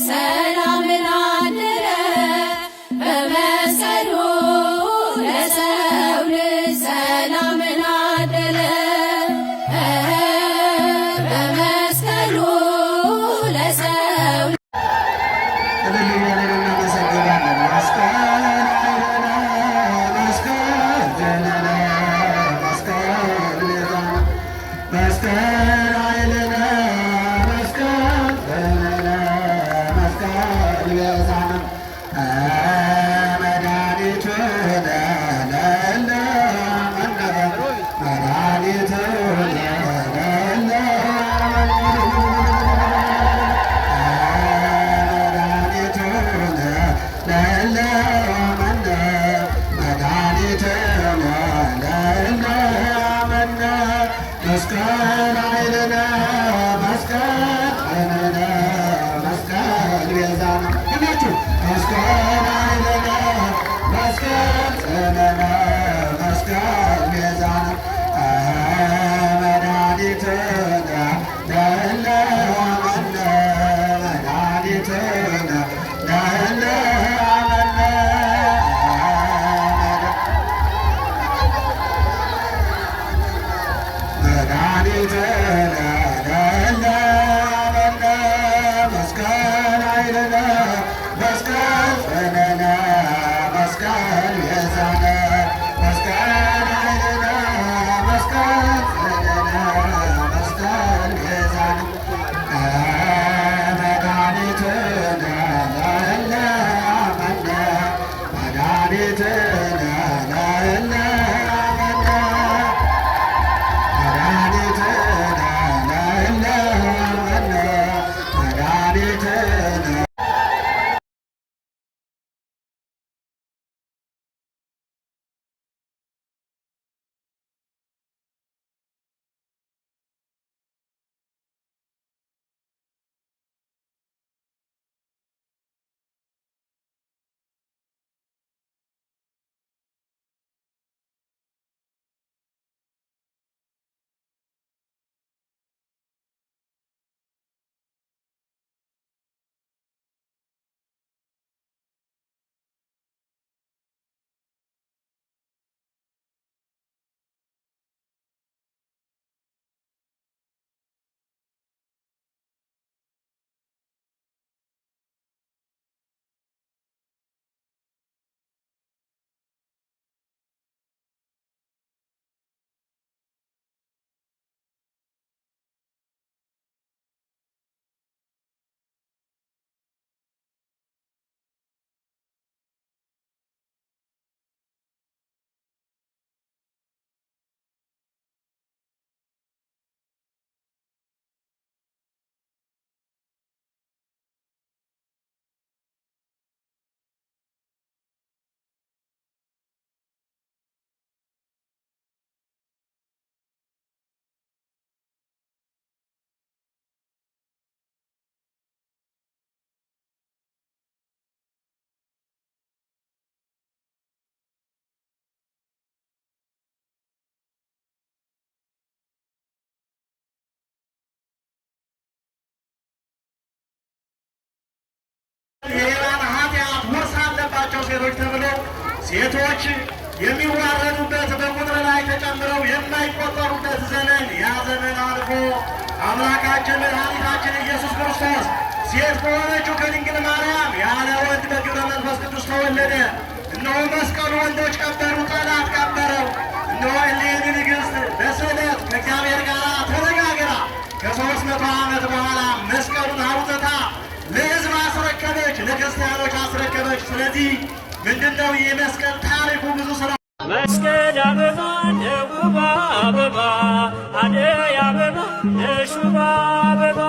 ሰላምን አደለ በመስቀሉ ለሰው ልጅ ሰላምን አደለ በመስቀሉ ለሰው ሴቶች ተብለው ሴቶች የሚዋረዱበት በቁጥር ላይ ተጨምረው የማይቆጠሩበት ዘመን ያ ዘመን አልፎ አምላካችን መድኃኒታችን ኢየሱስ ክርስቶስ ሴት በሆነችው ከድንግል ማርያም ያለ ወንድ በግብረ መንፈስ ቅዱስ ተወለደ። እነሆ መስቀሉ ወንዶች ቀበሩ፣ ጠላት ቀበረው። እነሆ እሌኒ ንግሥት በስዕለት ከእግዚአብሔር ጋር ተነጋግራ ከ300 ዓመት በኋላ መስቀሉን አውጥታ ለሕዝብ አስረከበች፣ ለክርስቲያኖች አስረከበች። ስለዚህ ምንድነው ይህ መስቀል ታሪኩ? ብዙ ስራ መስቀል አበባ ነውባ አበባ አደይ አበባ ነሹባ አበባ